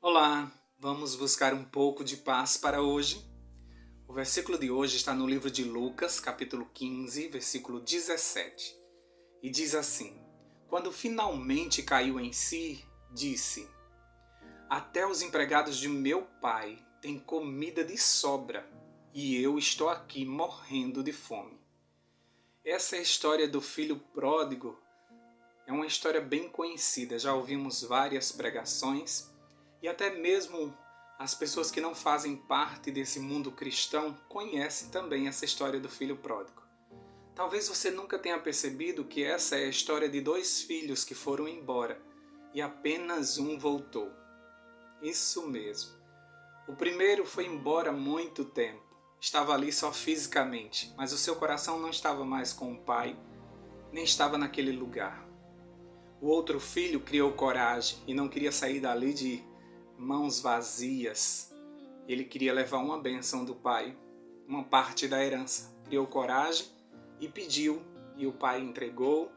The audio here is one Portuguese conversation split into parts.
Olá, vamos buscar um pouco de paz para hoje. O versículo de hoje está no livro de Lucas, capítulo 15, versículo 17. E diz assim: Quando finalmente caiu em si, disse: Até os empregados de meu pai têm comida de sobra, e eu estou aqui morrendo de fome. Essa é a história do filho pródigo. É uma história bem conhecida, já ouvimos várias pregações. E até mesmo as pessoas que não fazem parte desse mundo cristão conhecem também essa história do filho pródigo. Talvez você nunca tenha percebido que essa é a história de dois filhos que foram embora e apenas um voltou. Isso mesmo. O primeiro foi embora há muito tempo. Estava ali só fisicamente, mas o seu coração não estava mais com o pai, nem estava naquele lugar. O outro filho criou coragem e não queria sair dali de mãos vazias. Ele queria levar uma bênção do pai, uma parte da herança. Criou coragem e pediu, e o pai entregou,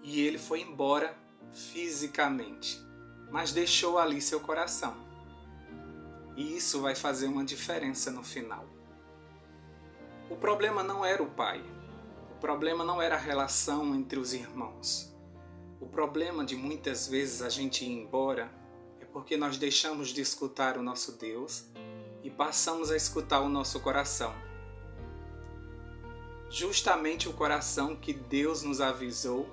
e ele foi embora fisicamente, mas deixou ali seu coração. E isso vai fazer uma diferença no final. O problema não era o pai, o problema não era a relação entre os irmãos. O problema de muitas vezes a gente ir embora porque nós deixamos de escutar o nosso Deus e passamos a escutar o nosso coração. Justamente o coração que Deus nos avisou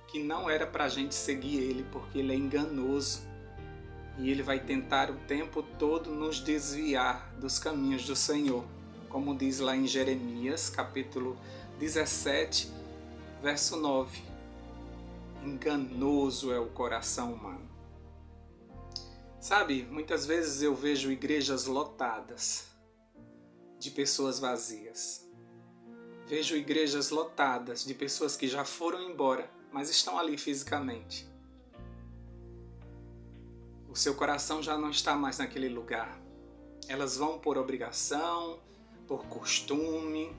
que não era para a gente seguir ele, porque ele é enganoso e ele vai tentar o tempo todo nos desviar dos caminhos do Senhor, como diz lá em Jeremias, capítulo 17, verso 9. Enganoso é o coração humano. Sabe, muitas vezes eu vejo igrejas lotadas de pessoas vazias. Vejo igrejas lotadas de pessoas que já foram embora, mas estão ali fisicamente. O seu coração já não está mais naquele lugar. Elas vão por obrigação, por costume,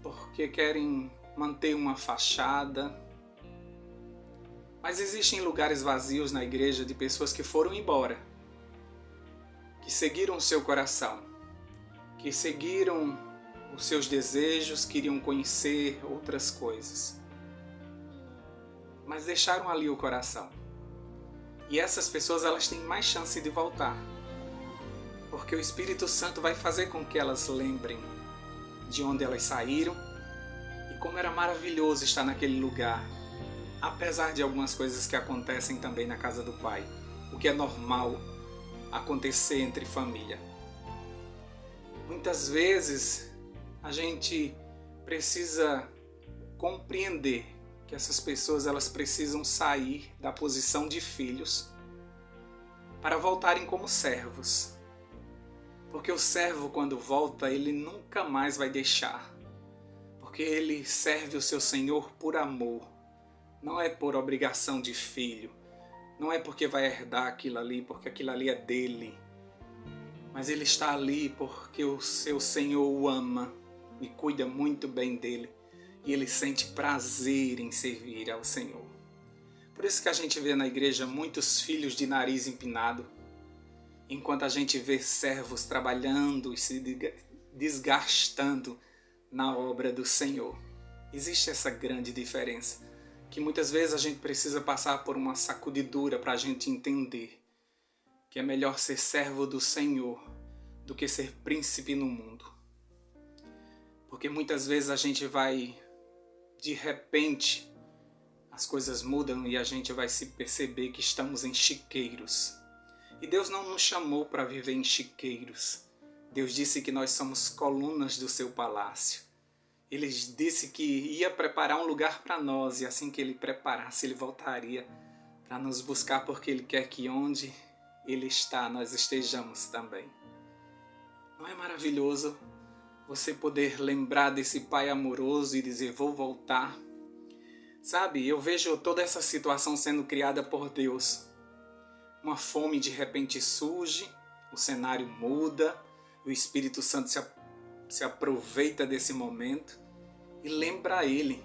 porque querem manter uma fachada. Mas existem lugares vazios na igreja de pessoas que foram embora, que seguiram o seu coração, que seguiram os seus desejos, queriam conhecer outras coisas, mas deixaram ali o coração. E essas pessoas elas têm mais chance de voltar, porque o Espírito Santo vai fazer com que elas lembrem de onde elas saíram e como era maravilhoso estar naquele lugar. Apesar de algumas coisas que acontecem também na casa do pai, o que é normal acontecer entre família. Muitas vezes a gente precisa compreender que essas pessoas elas precisam sair da posição de filhos para voltarem como servos. Porque o servo, quando volta, ele nunca mais vai deixar, porque ele serve o seu Senhor por amor. Não é por obrigação de filho, não é porque vai herdar aquilo ali, porque aquilo ali é dele. Mas ele está ali porque o seu Senhor o ama e cuida muito bem dele. E ele sente prazer em servir ao Senhor. Por isso que a gente vê na igreja muitos filhos de nariz empinado, enquanto a gente vê servos trabalhando e se desgastando na obra do Senhor. Existe essa grande diferença, que muitas vezes a gente precisa passar por uma sacudidura para a gente entender que é melhor ser servo do Senhor do que ser príncipe no mundo. Porque muitas vezes a gente vai, de repente, as coisas mudam e a gente vai se perceber que estamos em chiqueiros. E Deus não nos chamou para viver em chiqueiros. Deus disse que nós somos colunas do seu palácio. Ele disse que ia preparar um lugar para nós e assim que ele preparasse, ele voltaria para nos buscar, porque ele quer que onde ele está, nós estejamos também. Não é maravilhoso você poder lembrar desse pai amoroso e dizer, vou voltar? Sabe, eu vejo toda essa situação sendo criada por Deus. Uma fome de repente surge, o cenário muda, o Espírito Santo se aproveita desse momento e lembra a ele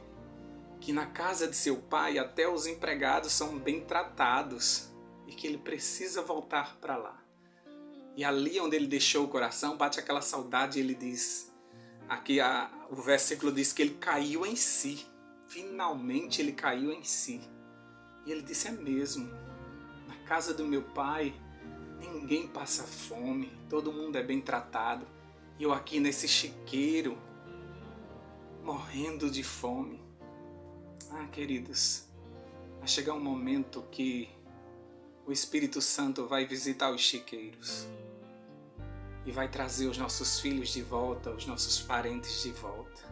que na casa de seu pai até os empregados são bem tratados e que ele precisa voltar para lá. E ali onde ele deixou o coração, bate aquela saudade, ele diz, o versículo diz que ele caiu em si. Finalmente ele caiu em si. E ele disse, é mesmo, na casa do meu pai ninguém passa fome, todo mundo é bem tratado. E eu aqui nesse chiqueiro, morrendo de fome. Queridos, vai chegar um momento que o Espírito Santo vai visitar os chiqueiros e vai trazer os nossos filhos de volta, os nossos parentes de volta.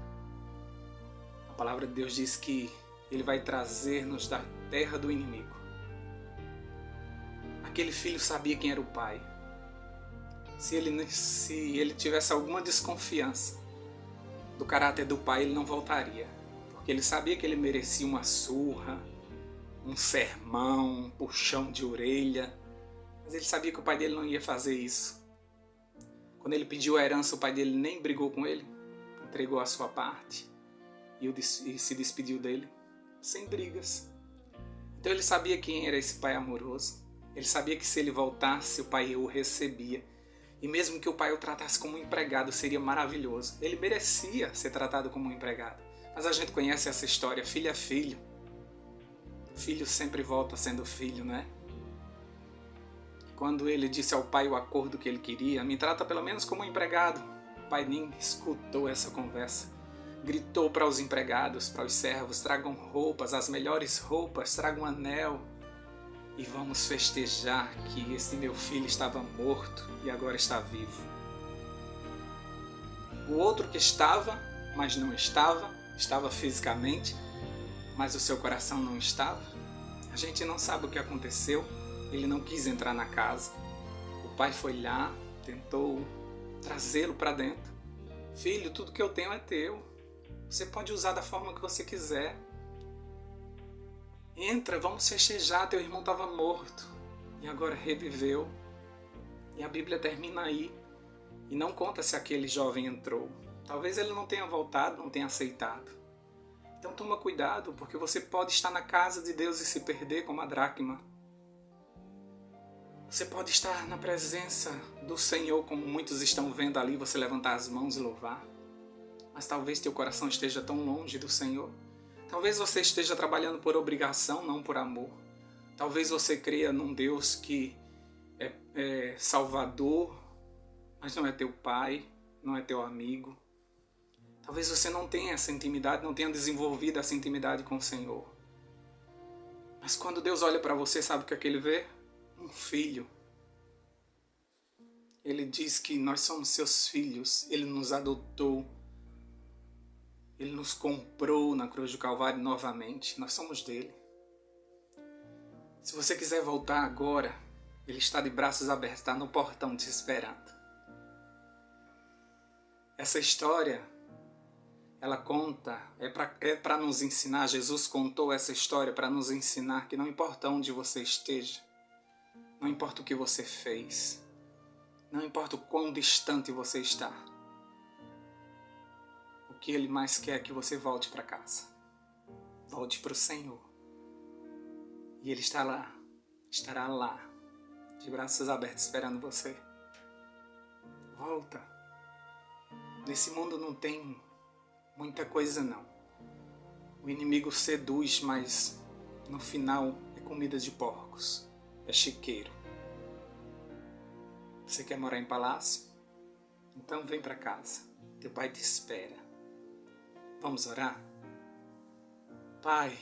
A palavra de Deus diz que Ele vai trazer-nos da terra do inimigo. Aquele filho sabia quem era o pai. Se ele tivesse alguma desconfiança do caráter do pai, ele não voltaria. Porque ele sabia que ele merecia uma surra, um sermão, um puxão de orelha. Mas ele sabia que o pai dele não ia fazer isso. Quando ele pediu a herança, o pai dele nem brigou com ele. Entregou a sua parte e se despediu dele, sem brigas. Então ele sabia quem era esse pai amoroso. Ele sabia que se ele voltasse, o pai o recebia. E mesmo que o pai o tratasse como um empregado, seria maravilhoso. Ele merecia ser tratado como um empregado. Mas a gente conhece essa história, filho é filho. Filho sempre volta sendo filho, né? Quando ele disse ao pai o acordo que ele queria, me trata pelo menos como um empregado. O pai nem escutou essa conversa. Gritou para os empregados, para os servos, tragam roupas, as melhores roupas, tragam um anel. E vamos festejar que esse meu filho estava morto e agora está vivo. O outro que estava, mas não estava fisicamente, mas o seu coração não estava. A gente não sabe o que aconteceu, ele não quis entrar na casa. O pai foi lá, tentou trazê-lo para dentro. Filho, tudo que eu tenho é teu. Você pode usar da forma que você quiser. Entra, vamos festejar, teu irmão estava morto e agora reviveu. E a Bíblia termina aí e não conta se aquele jovem entrou. Talvez ele não tenha voltado, não tenha aceitado. Então toma cuidado, porque você pode estar na casa de Deus e se perder como a dracma. Você pode estar na presença do Senhor, como muitos estão vendo ali, você levantar as mãos e louvar. Mas talvez teu coração esteja tão longe do Senhor. Talvez você esteja trabalhando por obrigação, não por amor. Talvez você creia num Deus que é salvador, mas não é teu pai, não é teu amigo. Talvez você não tenha essa intimidade, não tenha desenvolvido essa intimidade com o Senhor. Mas quando Deus olha para você, sabe o que é que Ele vê? Um filho. Ele diz que nós somos seus filhos, Ele nos adotou. Ele nos comprou na cruz do Calvário novamente. Nós somos dele. Se você quiser voltar agora, ele está de braços abertos, está no portão te esperando. Essa história, ela conta, é para nos ensinar, Jesus contou essa história para nos ensinar que não importa onde você esteja, não importa o que você fez, não importa o quão distante você está, o que Ele mais quer é que você volte para casa. Volte para o Senhor. E Ele estará lá, de braços abertos, esperando você. Volta. Nesse mundo não tem muita coisa, não. O inimigo seduz, mas no final é comida de porcos. É chiqueiro. Você quer morar em palácio? Então vem para casa. Teu pai te espera. Vamos orar? Pai,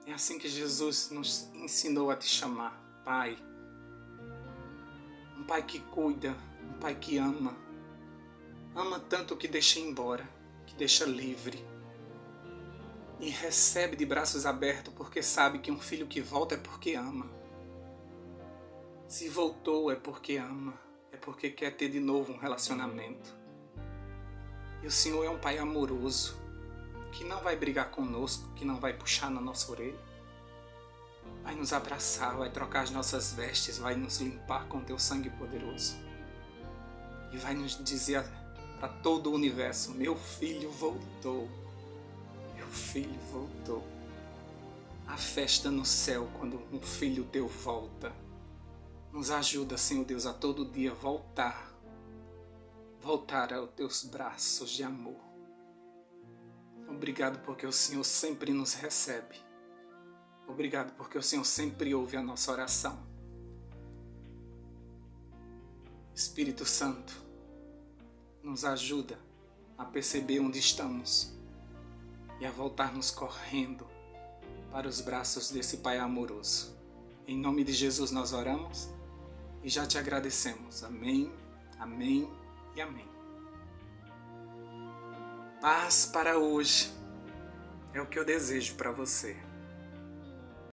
é assim que Jesus nos ensinou a te chamar, Pai. Um Pai que cuida, um Pai que ama. Ama tanto que deixa ir embora, que deixa livre. E recebe de braços abertos porque sabe que um filho que volta é porque ama. Se voltou é porque ama, é porque quer ter de novo um relacionamento. E o Senhor é um Pai amoroso, que não vai brigar conosco, que não vai puxar na nossa orelha. Vai nos abraçar, vai trocar as nossas vestes, vai nos limpar com teu sangue poderoso. E vai nos dizer para todo o universo, meu filho voltou, meu filho voltou. A festa no céu quando um filho teu volta. Nos ajuda, Senhor Deus, a todo dia voltar aos teus braços de amor. Obrigado porque o Senhor sempre nos recebe. Obrigado porque o Senhor sempre ouve a nossa oração. Espírito Santo, nos ajuda a perceber onde estamos e a voltarmos correndo para os braços desse Pai amoroso. Em nome de Jesus nós oramos e já te agradecemos. Amém, amém e amém. Paz para hoje é o que eu desejo para você.